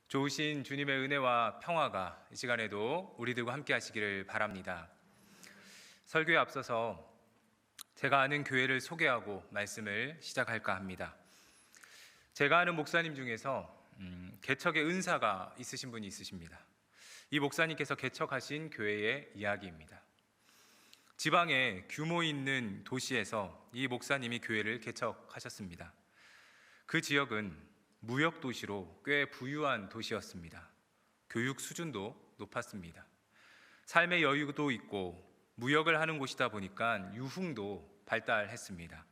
좋으신 주님의 은혜와 평화가 이 시간에도 우리들과 함께 하시기를 바랍니다. 설교에 앞서서 제가 아는 교회를 소개하고 말씀을 시작할까 합니다. 제가 아는 목사님 중에서 개척의 은사가 있으신 분이 있으십니다. 이 목사님께서 개척하신 교회의 이야기입니다. 지방에 규모 있는 도시에서 이 목사님이 교회를 개척하셨습니다. 그 지역은 무역 도시로 꽤 부유한 도시였습니다. 교육 수준도 높았습니다. 삶의 여유도 있고 무역을 하는 곳이다 보니까 유흥도 발달했습니다.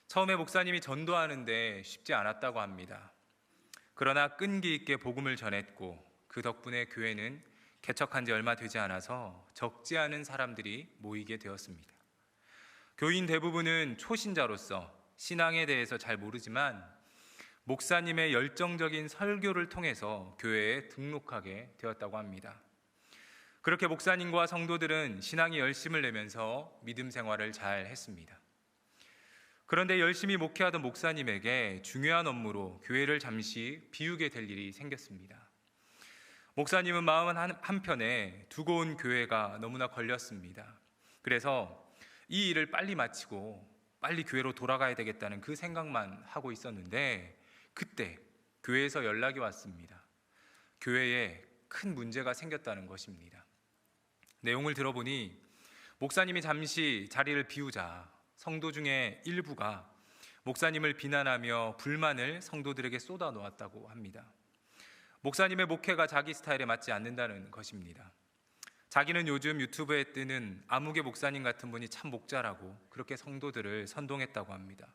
처음에 목사님이 전도하는데 쉽지 않았다고 합니다. 그러나 끈기 있게 복음을 전했고 그 덕분에 교회는 개척한 지 얼마 되지 않아서 적지 않은 사람들이 모이게 되었습니다. 교인 대부분은 초신자로서 신앙에 대해서 잘 모르지만 목사님의 열정적인 설교를 통해서 교회에 등록하게 되었다고 합니다. 그렇게 목사님과 성도들은 신앙의 열심을 내면서 믿음 생활을 잘 했습니다. 그런데 열심히 목회하던 목사님에게 중요한 업무로 교회를 잠시 비우게 될 일이 생겼습니다. 목사님은 마음 한편에 두고 온 교회가 너무나 걸렸습니다. 그래서 이 일을 빨리 마치고 빨리 교회로 돌아가야 되겠다는 그 생각만 하고 있었는데 그때 교회에서 연락이 왔습니다. 교회에 큰 문제가 생겼다는 것입니다. 내용을 들어보니 목사님이 잠시 자리를 비우자 성도 중에 일부가 목사님을 비난하며 불만을 성도들에게 쏟아 놓았다고 합니다. 목사님의 목회가 자기 스타일에 맞지 않는다는 것입니다. 자기는 요즘 유튜브에 뜨는 아무개 목사님 같은 분이 참 목자라고 그렇게 성도들을 선동했다고 합니다.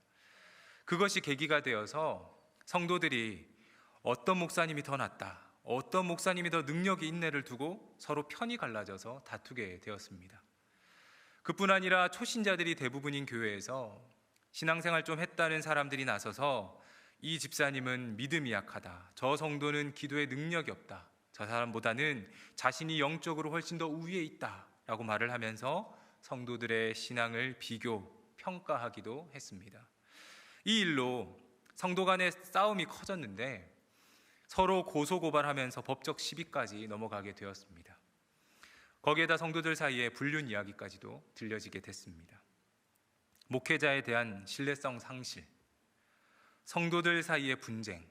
그것이 계기가 되어서 성도들이 어떤 목사님이 더 낫다, 어떤 목사님이 더 능력이 있네를 두고 서로 편이 갈라져서 다투게 되었습니다. 그뿐 아니라 초신자들이 대부분인 교회에서 신앙생활 좀 했다는 사람들이 나서서 이 집사님은 믿음이 약하다, 저 성도는 기도에 능력이 없다, 저 사람보다는 자신이 영적으로 훨씬 더 우위에 있다 라고 말을 하면서 성도들의 신앙을 비교, 평가하기도 했습니다. 이 일로 성도 간의 싸움이 커졌는데 서로 고소고발하면서 법적 시비까지 넘어가게 되었습니다. 거기에다 성도들 사이에 불륜 이야기까지도 들려지게 됐습니다. 목회자에 대한 신뢰성 상실, 성도들 사이의 분쟁,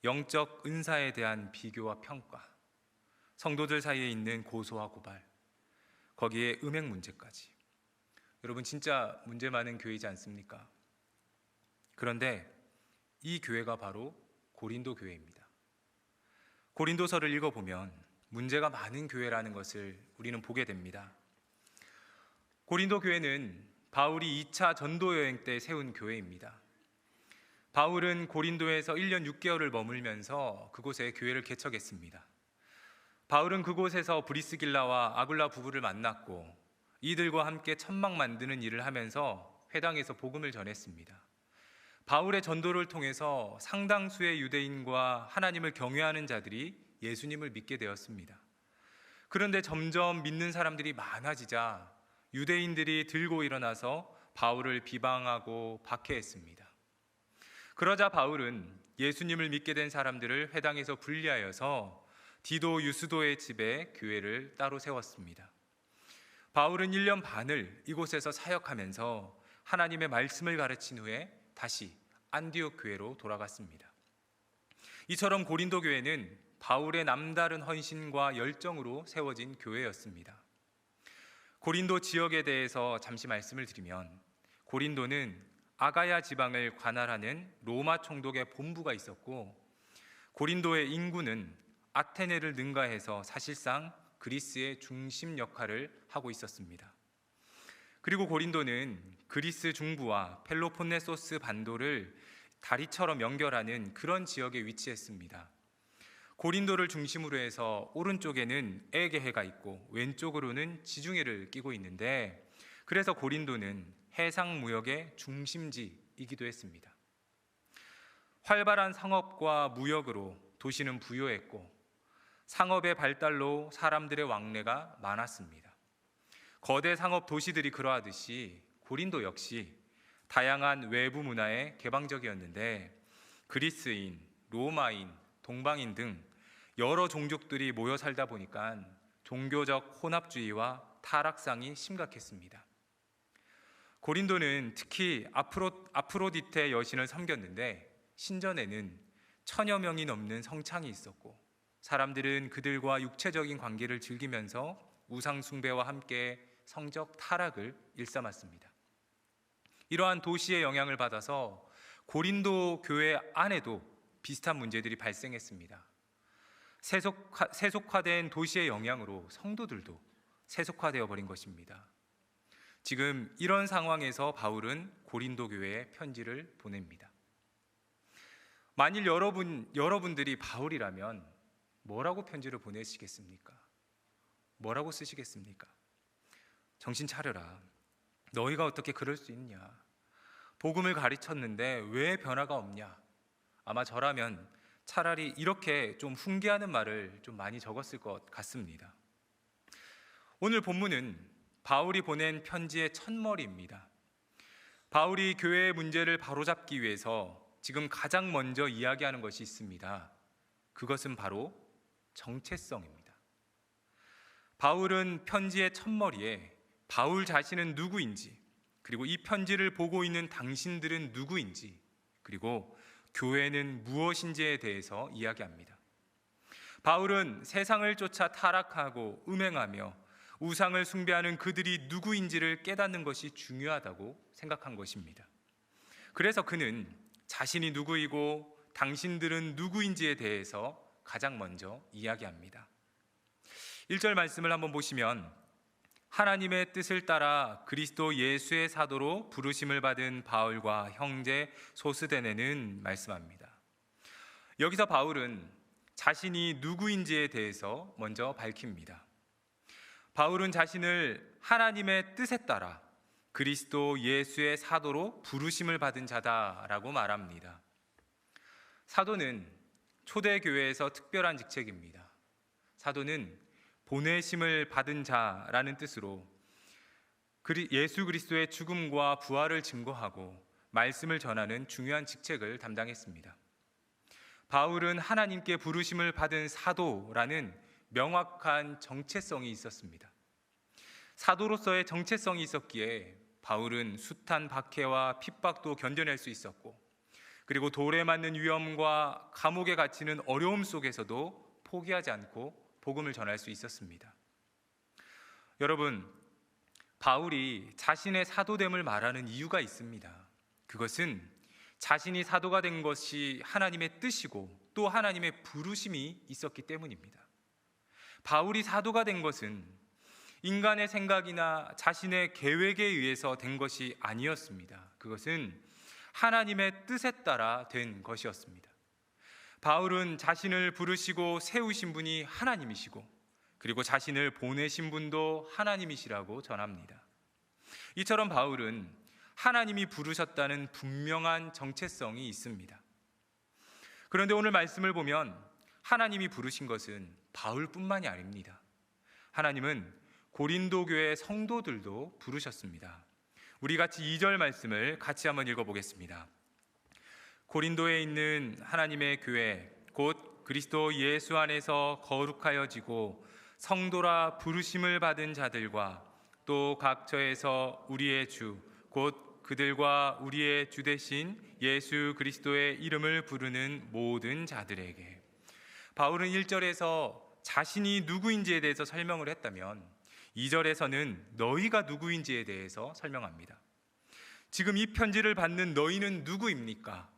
영적 은사에 대한 비교와 평가, 성도들 사이에 있는 고소와 고발, 거기에 음행 문제까지. 여러분 진짜 문제 많은 교회이지 않습니까? 그런데 이 교회가 바로 고린도 교회입니다. 고린도서를 읽어보면 문제가 많은 교회라는 것을 우리는 보게 됩니다. 고린도 교회는 바울이 2차 전도 여행 때 세운 교회입니다. 바울은 고린도에서 1년 6개월을 머물면서 그곳에 교회를 개척했습니다. 바울은 그곳에서 브리스길라와 아굴라 부부를 만났고 이들과 함께 천막 만드는 일을 하면서 회당에서 복음을 전했습니다. 바울의 전도를 통해서 상당수의 유대인과 하나님을 경외하는 자들이 예수님을 믿게 되었습니다. 그런데 점점 믿는 사람들이 많아지자 유대인들이 들고 일어나서 바울을 비방하고 박해했습니다. 그러자 바울은 예수님을 믿게 된 사람들을 회당에서 분리하여서 디도 유스도의 집에 교회를 따로 세웠습니다. 바울은 1년 반을 이곳에서 사역하면서 하나님의 말씀을 가르친 후에 다시 안디옥 교회로 돌아갔습니다. 이처럼 고린도 교회는 바울의 남다른 헌신과 열정으로 세워진 교회였습니다. 고린도 지역에 대해서 잠시 말씀을 드리면 고린도는 아가야 지방을 관할하는 로마 총독의 본부가 있었고 고린도의 인구는 아테네를 능가해서 사실상 그리스의 중심 역할을 하고 있었습니다. 그리고 고린도는 그리스 중부와 펠로폰네소스 반도를 다리처럼 연결하는 그런 지역에 위치했습니다. 고린도를 중심으로 해서 오른쪽에는 에게해가 있고 왼쪽으로는 지중해를 끼고 있는데 그래서 고린도는 해상 무역의 중심지이기도 했습니다. 활발한 상업과 무역으로 도시는 부유했고 상업의 발달로 사람들의 왕래가 많았습니다. 거대 상업 도시들이 그러하듯이 고린도 역시 다양한 외부 문화에 개방적이었는데 그리스인, 로마인, 동방인 등 여러 종족들이 모여 살다 보니까 종교적 혼합주의와 타락상이 심각했습니다. 고린도는 특히 아프로디테 여신을 섬겼는데 신전에는 1000여 명이 넘는 성창이 있었고 사람들은 그들과 육체적인 관계를 즐기면서 우상 숭배와 함께 성적 타락을 일삼았습니다. 이러한 도시의 영향을 받아서 고린도 교회 안에도 비슷한 문제들이 발생했습니다. 세속화된 도시의 영향으로 성도들도 세속화되어 버린 것입니다. 지금 이런 상황에서 바울은 고린도 교회에 편지를 보냅니다. 만일 여러분들이 바울이라면 뭐라고 편지를 보내시겠습니까? 뭐라고 쓰시겠습니까? 정신 차려라. 너희가 어떻게 그럴 수 있냐? 복음을 가르쳤는데 왜 변화가 없냐? 아마 저라면 차라리 이렇게 좀 훈계하는 말을 좀 많이 적었을 것 같습니다. 오늘 본문은 바울이 보낸 편지의 첫머리입니다. 바울이 교회의 문제를 바로잡기 위해서 지금 가장 먼저 이야기하는 것이 있습니다. 그것은 바로 정체성입니다. 바울은 편지의 첫머리에 바울 자신은 누구인지, 그리고 이 편지를 보고 있는 당신들은 누구인지, 그리고 교회는 무엇인지에 대해서 이야기합니다. 바울은 세상을 쫓아 타락하고 음행하며 우상을 숭배하는 그들이 누구인지를 깨닫는 것이 중요하다고 생각한 것입니다. 그래서 그는 자신이 누구이고 당신들은 누구인지에 대해서 가장 먼저 이야기합니다. 1절 말씀을 한번 보시면 하나님의 뜻을 따라 그리스도 예수의 사도로 부르심을 받은 바울과 형제 소스데네는 말씀합니다. 여기서 바울은 자신이 누구인지에 대해서 먼저 밝힙니다. 바울은 자신을 하나님의 뜻에 따라 그리스도 예수의 사도로 부르심을 받은 자다라고 말합니다. 사도는 초대교회에서 특별한 직책입니다. 사도는 보내심을 받은 자라는 뜻으로 예수 그리스도의 죽음과 부활을 증거하고 말씀을 전하는 중요한 직책을 담당했습니다. 바울은 하나님께 부르심을 받은 사도라는 명확한 정체성이 있었습니다. 사도로서의 정체성이 있었기에 바울은 숱한 박해와 핍박도 견뎌낼 수 있었고, 그리고 돌에 맞는 위험과 감옥에 갇히는 어려움 속에서도 포기하지 않고 복음을 전할 수 있었습니다. 여러분, 바울이 자신의 사도됨을 말하는 이유가 있습니다. 그것은 자신이 사도가 된 것이 하나님의 뜻이고 또 하나님의 부르심이 있었기 때문입니다. 바울이 사도가 된 것은 인간의 생각이나 자신의 계획에 의해서 된 것이 아니었습니다. 그것은 하나님의 뜻에 따라 된 것이었습니다. 바울은 자신을 부르시고 세우신 분이 하나님이시고, 그리고 자신을 보내신 분도 하나님이시라고 전합니다. 이처럼 바울은 하나님이 부르셨다는 분명한 정체성이 있습니다. 그런데 오늘 말씀을 보면 하나님이 부르신 것은 바울뿐만이 아닙니다. 하나님은 고린도 교회 성도들도 부르셨습니다. 우리 같이 2절 말씀을 같이 한번 읽어보겠습니다. 고린도에 있는 하나님의 교회 곧 그리스도 예수 안에서 거룩하여지고 성도라 부르심을 받은 자들과 또 각처에서 우리의 주 곧 그들과 우리의 주 되신 예수 그리스도의 이름을 부르는 모든 자들에게. 바울은 1절에서 자신이 누구인지에 대해서 설명을 했다면 2절에서는 너희가 누구인지에 대해서 설명합니다. 지금 이 편지를 받는 너희는 누구입니까?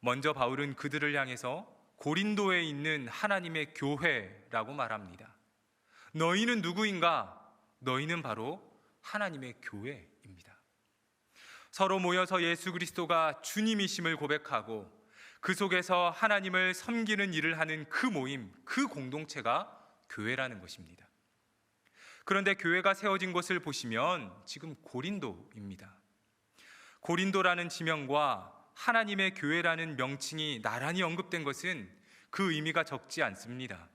먼저 바울은 그들을 향해서 고린도에 있는 하나님의 교회라고 말합니다. 너희는 누구인가? 너희는 바로 하나님의 교회입니다. 서로 모여서 예수 그리스도가 주님이심을 고백하고 그 속에서 하나님을 섬기는 일을 하는 그 모임, 그 공동체가 교회라는 것입니다. 그런데 교회가 세워진 곳을 보시면 지금 고린도입니다. 고린도라는 지명과 하나님의 교회라는 명칭이 나란히 언급된 것은 그 의미가 적지 않습니다.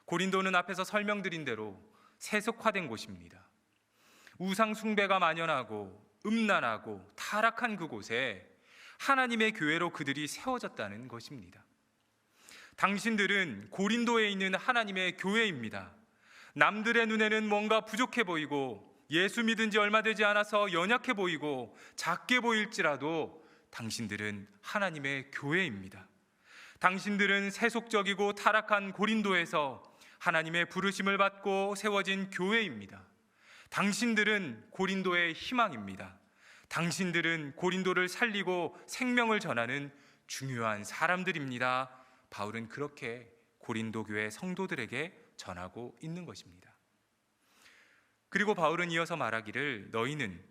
고린도는 앞에서 설명드린 대로 세속화된 곳입니다. 우상 숭배가 만연하고 음란하고 타락한 그곳에 하나님의 교회로 그들이 세워졌다는 것입니다. 당신들은 고린도에 있는 하나님의 교회입니다. 남들의 눈에는 뭔가 부족해 보이고 예수 믿은 지 얼마 되지 않아서 연약해 보이고 작게 보일지라도 당신들은 하나님의 교회입니다. 당신들은 세속적이고 타락한 고린도에서 하나님의 부르심을 받고 세워진 교회입니다. 당신들은 고린도의 희망입니다. 당신들은 고린도를 살리고 생명을 전하는 중요한 사람들입니다. 바울은 그렇게 고린도 교회 성도들에게 전하고 있는 것입니다. 그리고 바울은 이어서 말하기를 너희는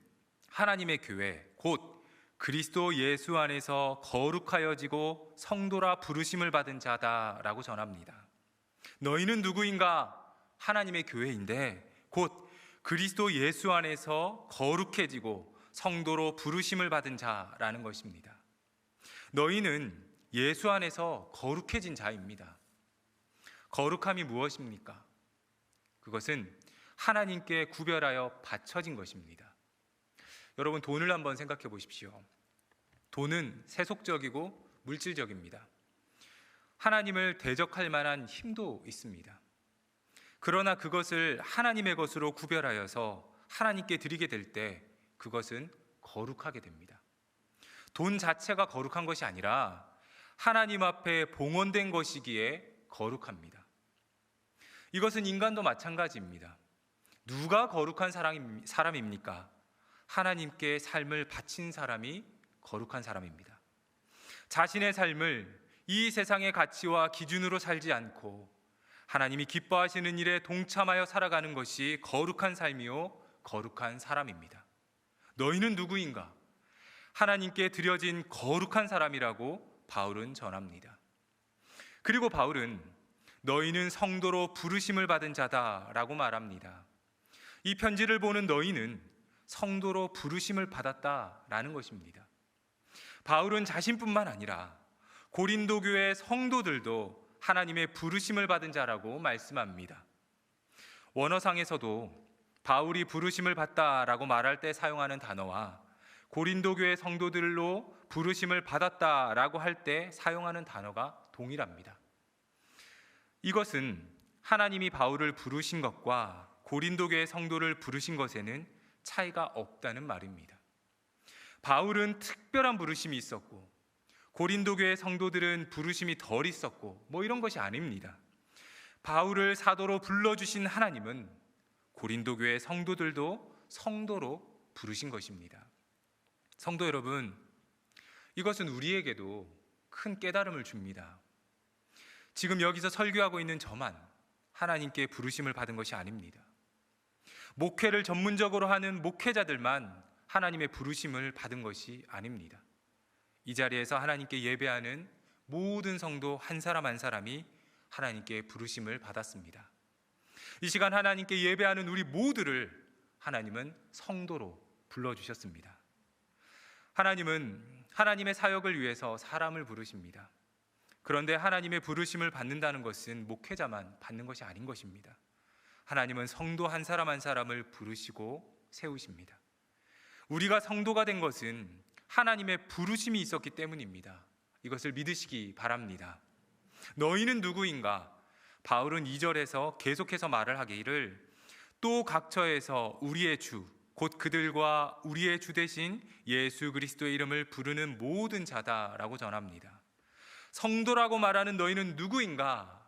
하나님의 교회 곧 그리스도 예수 안에서 거룩하여지고 성도라 부르심을 받은 자다라고 전합니다. 너희는 누구인가? 하나님의 교회인데 곧 그리스도 예수 안에서 거룩해지고 성도로 부르심을 받은 자라는 것입니다. 너희는 예수 안에서 거룩해진 자입니다. 거룩함이 무엇입니까? 그것은 하나님께 구별하여 바쳐진 것입니다. 여러분, 돈을 한번 생각해 보십시오. 돈은 세속적이고 물질적입니다. 하나님을 대적할 만한 힘도 있습니다. 그러나 그것을 하나님의 것으로 구별하여서 하나님께 드리게 될 때 그것은 거룩하게 됩니다. 돈 자체가 거룩한 것이 아니라 하나님 앞에 봉헌된 것이기에 거룩합니다. 이것은 인간도 마찬가지입니다. 누가 거룩한 사람입니까? 하나님께 삶을 바친 사람이 거룩한 사람입니다. 자신의 삶을 이 세상의 가치와 기준으로 살지 않고 하나님이 기뻐하시는 일에 동참하여 살아가는 것이 거룩한 삶이요 거룩한 사람입니다. 너희는 누구인가? 하나님께 드려진 거룩한 사람이라고 바울은 전합니다. 그리고 바울은 너희는 성도로 부르심을 받은 자다라고 말합니다. 이 편지를 보는 너희는 성도로 부르심을 받았다라는 것입니다. 바울은 자신뿐만 아니라 고린도 교회 성도들도 하나님의 부르심을 받은 자라고 말씀합니다. 원어상에서도 바울이 부르심을 받다라고 말할 때 사용하는 단어와 고린도 교회 성도들로 부르심을 받았다라고 할 때 사용하는 단어가 동일합니다. 이것은 하나님이 바울을 부르신 것과 고린도 교회 성도를 부르신 것에는 차이가 없다는 말입니다. 바울은 특별한 부르심이 있었고 고린도 교회 성도들은 부르심이 덜 있었고 이런 것이 아닙니다. 바울을 사도로 불러주신 하나님은 고린도 교회 성도들도 성도로 부르신 것입니다. 성도 여러분, 이것은 우리에게도 큰 깨달음을 줍니다. 지금 여기서 설교하고 있는 저만 하나님께 부르심을 받은 것이 아닙니다. 목회를 전문적으로 하는 목회자들만 하나님의 부르심을 받은 것이 아닙니다. 이 자리에서 하나님께 예배하는 모든 성도 한 사람 한 사람이 하나님께 부르심을 받았습니다. 이 시간 하나님께 예배하는 우리 모두를 하나님은 성도로 불러주셨습니다. 하나님은 하나님의 사역을 위해서 사람을 부르십니다. 그런데 하나님의 부르심을 받는다는 것은 목회자만 받는 것이 아닌 것입니다. 하나님은 성도 한 사람 한 사람을 부르시고 세우십니다. 우리가 성도가 된 것은 하나님의 부르심이 있었기 때문입니다. 이것을 믿으시기 바랍니다. 너희는 누구인가? 바울은 2절에서 계속해서 말을 하기를 또 각처에서 우리의 주 곧 그들과 우리의 주 대신 예수 그리스도의 이름을 부르는 모든 자다라고 전합니다. 성도라고 말하는 너희는 누구인가?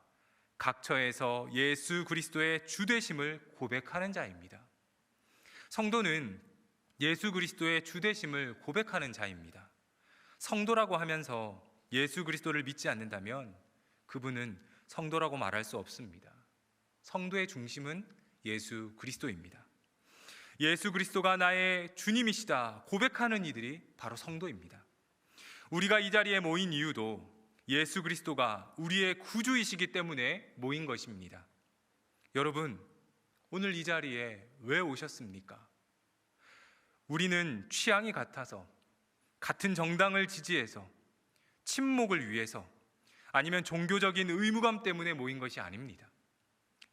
각처에서 예수 그리스도의 주 되심을 고백하는 자입니다. 성도는 예수 그리스도의 주 되심을 고백하는 자입니다. 성도라고 하면서 예수 그리스도를 믿지 않는다면 그분은 성도라고 말할 수 없습니다. 성도의 중심은 예수 그리스도입니다. 예수 그리스도가 나의 주님이시다 고백하는 이들이 바로 성도입니다. 우리가 이 자리에 모인 이유도 예수 그리스도가 우리의 구주이시기 때문에 모인 것입니다. 여러분, 오늘 이 자리에 왜 오셨습니까? 우리는 취향이 같아서, 같은 정당을 지지해서, 친목을 위해서, 아니면 종교적인 의무감 때문에 모인 것이 아닙니다.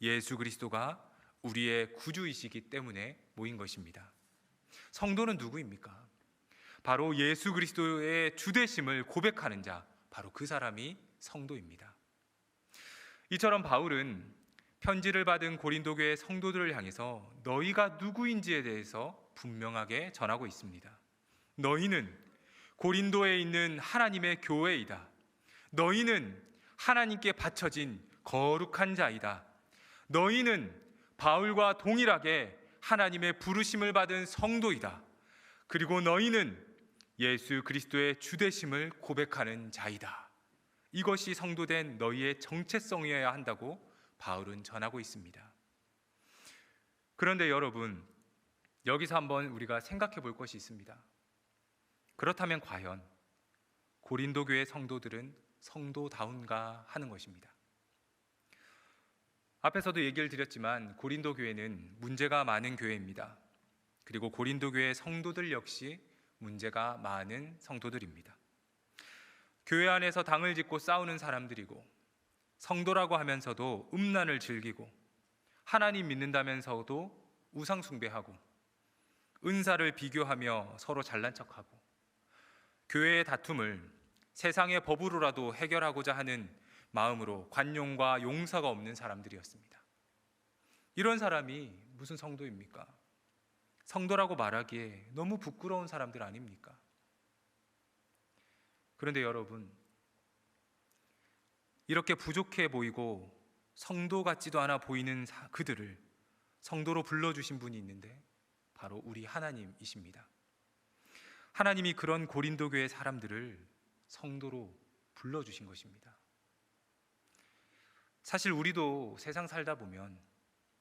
예수 그리스도가 우리의 구주이시기 때문에 모인 것입니다. 성도는 누구입니까? 바로 예수 그리스도의 주되심을 고백하는 자, 바로 그 사람이 성도입니다. 이처럼 바울은 편지를 받은 고린도 교회 성도들을 향해서 너희가 누구인지에 대해서 분명하게 전하고 있습니다. 너희는 고린도에 있는 하나님의 교회이다. 너희는 하나님께 바쳐진 거룩한 자이다. 너희는 바울과 동일하게 하나님의 부르심을 받은 성도이다. 그리고 너희는 예수 그리스도의 주되심을 고백하는 자이다. 이것이 성도된 너희의 정체성이어야 한다고 바울은 전하고 있습니다. 그런데 여러분, 여기서 한번 우리가 생각해 볼 것이 있습니다. 그렇다면 과연 고린도 교회 성도들은 성도다운가 하는 것입니다. 앞에서도 얘기를 드렸지만 고린도 교회는 문제가 많은 교회입니다. 그리고 고린도 교회 성도들 역시 문제가 많은 성도들입니다. 교회 안에서 당을 짓고 싸우는 사람들이고, 성도라고 하면서도 음란을 즐기고, 하나님 믿는다면서도 우상 숭배하고, 은사를 비교하며 서로 잘난 척하고, 교회의 다툼을 세상의 법으로라도 해결하고자 하는 마음으로 관용과 용서가 없는 사람들이었습니다. 이런 사람이 무슨 성도입니까? 성도라고 말하기에 너무 부끄러운 사람들 아닙니까? 그런데 여러분, 이렇게 부족해 보이고 성도 같지도 않아 보이는 그들을 성도로 불러주신 분이 있는데 바로 우리 하나님이십니다. 하나님이 그런 고린도 교회 사람들을 성도로 불러주신 것입니다. 사실 우리도 세상 살다 보면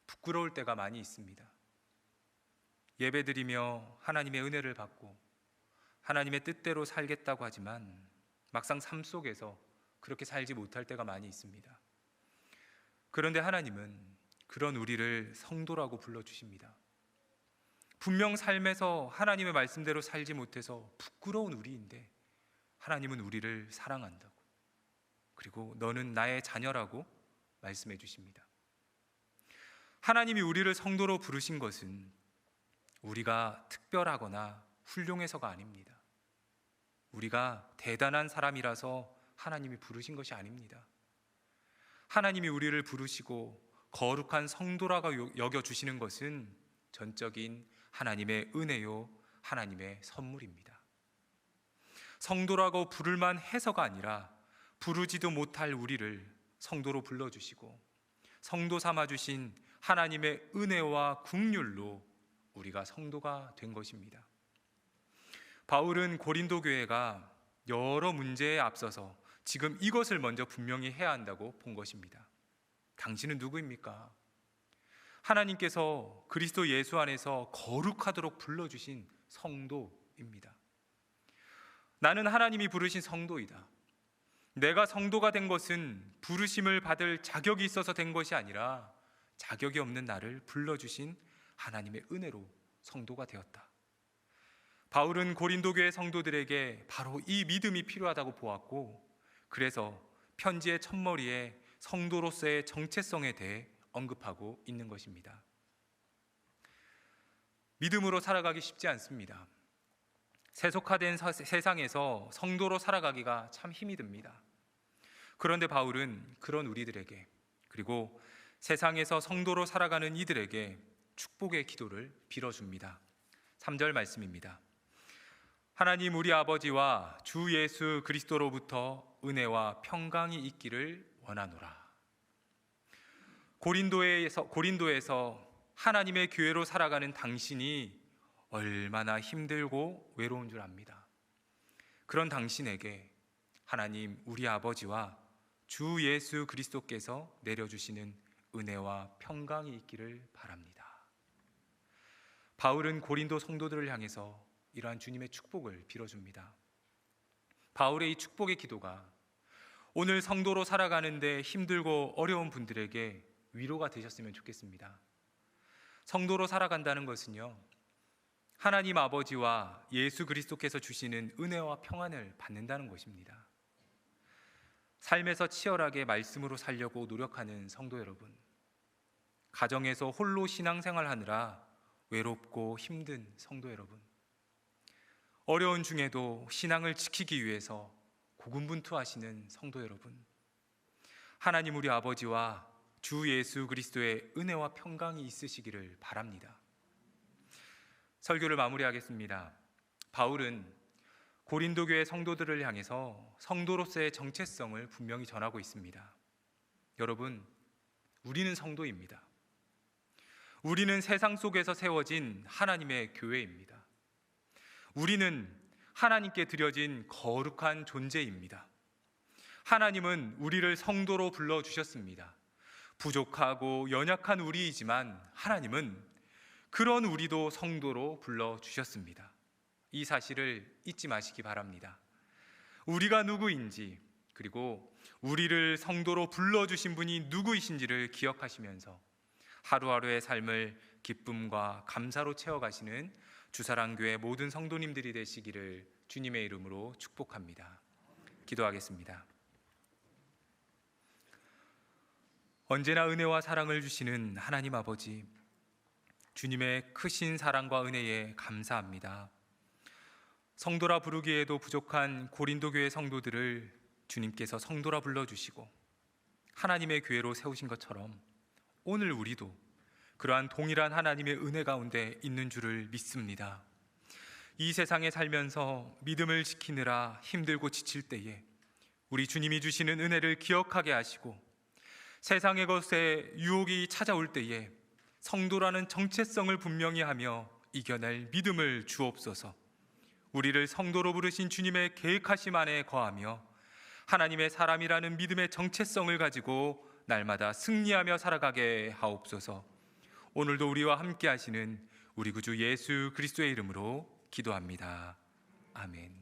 부끄러울 때가 많이 있습니다. 예배드리며 하나님의 은혜를 받고 하나님의 뜻대로 살겠다고 하지만 막상 삶 속에서 그렇게 살지 못할 때가 많이 있습니다. 그런데 하나님은 그런 우리를 성도라고 불러주십니다. 분명 삶에서 하나님의 말씀대로 살지 못해서 부끄러운 우리인데 하나님은 우리를 사랑한다고, 그리고 너는 나의 자녀라고 말씀해 주십니다. 하나님이 우리를 성도로 부르신 것은 우리가 특별하거나 훌륭해서가 아닙니다. 우리가 대단한 사람이라서 하나님이 부르신 것이 아닙니다. 하나님이 우리를 부르시고 거룩한 성도라고 여겨주시는 것은 전적인 하나님의 은혜요, 하나님의 선물입니다. 성도라고 부를만 해서가 아니라 부르지도 못할 우리를 성도로 불러주시고 성도 삼아주신 하나님의 은혜와 긍휼로 우리가 성도가 된 것입니다. 바울은 고린도 교회가 여러 문제에 앞서서 지금 이것을 먼저 분명히 해야 한다고 본 것입니다. 당신은 누구입니까? 하나님께서 그리스도 예수 안에서 거룩하도록 불러주신 성도입니다. 나는 하나님이 부르신 성도이다. 내가 성도가 된 것은 부르심을 받을 자격이 있어서 된 것이 아니라 자격이 없는 나를 불러주신 하나님의 은혜로 성도가 되었다. 바울은 고린도 교회 성도들에게 바로 이 믿음이 필요하다고 보았고, 그래서 편지의 첫머리에 성도로서의 정체성에 대해 언급하고 있는 것입니다. 믿음으로 살아가기 쉽지 않습니다. 세속화된 세상에서 성도로 살아가기가 참 힘이 듭니다. 그런데 바울은 그런 우리들에게, 그리고 세상에서 성도로 살아가는 이들에게 축복의 기도를 빌어줍니다. 3절 말씀입니다. 하나님 우리 아버지와 주 예수 그리스도로부터 은혜와 평강이 있기를 원하노라. 고린도에서 하나님의 교회로 살아가는 당신이 얼마나 힘들고 외로운 줄 압니다. 그런 당신에게 하나님 우리 아버지와 주 예수 그리스도께서 내려주시는 은혜와 평강이 있기를 바랍니다. 바울은 고린도 성도들을 향해서 이러한 주님의 축복을 빌어줍니다. 바울의 이 축복의 기도가 오늘 성도로 살아가는데 힘들고 어려운 분들에게 위로가 되셨으면 좋겠습니다. 성도로 살아간다는 것은요, 하나님 아버지와 예수 그리스도께서 주시는 은혜와 평안을 받는다는 것입니다. 삶에서 치열하게 말씀으로 살려고 노력하는 성도 여러분, 가정에서 홀로 신앙생활 하느라 외롭고 힘든 성도 여러분, 어려운 중에도 신앙을 지키기 위해서 고군분투하시는 성도 여러분, 하나님 우리 아버지와 주 예수 그리스도의 은혜와 평강이 있으시기를 바랍니다. 설교를 마무리하겠습니다. 바울은 고린도 교회 성도들을 향해서 성도로서의 정체성을 분명히 전하고 있습니다. 여러분, 우리는 성도입니다. 우리는 세상 속에서 세워진 하나님의 교회입니다. 우리는 하나님께 드려진 거룩한 존재입니다. 하나님은 우리를 성도로 불러주셨습니다. 부족하고 연약한 우리이지만 하나님은 그런 우리도 성도로 불러주셨습니다. 이 사실을 잊지 마시기 바랍니다. 우리가 누구인지, 그리고 우리를 성도로 불러주신 분이 누구이신지를 기억하시면서 하루하루의 삶을 기쁨과 감사로 채워가시는 주사랑교회 모든 성도님들이 되시기를 주님의 이름으로 축복합니다. 기도하겠습니다. 언제나 은혜와 사랑을 주시는 하나님 아버지, 주님의 크신 사랑과 은혜에 감사합니다. 성도라 부르기에도 부족한 고린도 교회 성도들을 주님께서 성도라 불러주시고 하나님의 교회로 세우신 것처럼 오늘 우리도 그러한 동일한 하나님의 은혜 가운데 있는 줄을 믿습니다. 이 세상에 살면서 믿음을 지키느라 힘들고 지칠 때에 우리 주님이 주시는 은혜를 기억하게 하시고 세상의 것에 유혹이 찾아올 때에 성도라는 정체성을 분명히 하며 이겨낼 믿음을 주옵소서. 우리를 성도로 부르신 주님의 계획하심 안에 거하며 하나님의 사람이라는 믿음의 정체성을 가지고 날마다 승리하며 살아가게 하옵소서. 오늘도 우리와 함께 하시는 우리 구주 예수 그리스도의 이름으로 기도합니다. 아멘.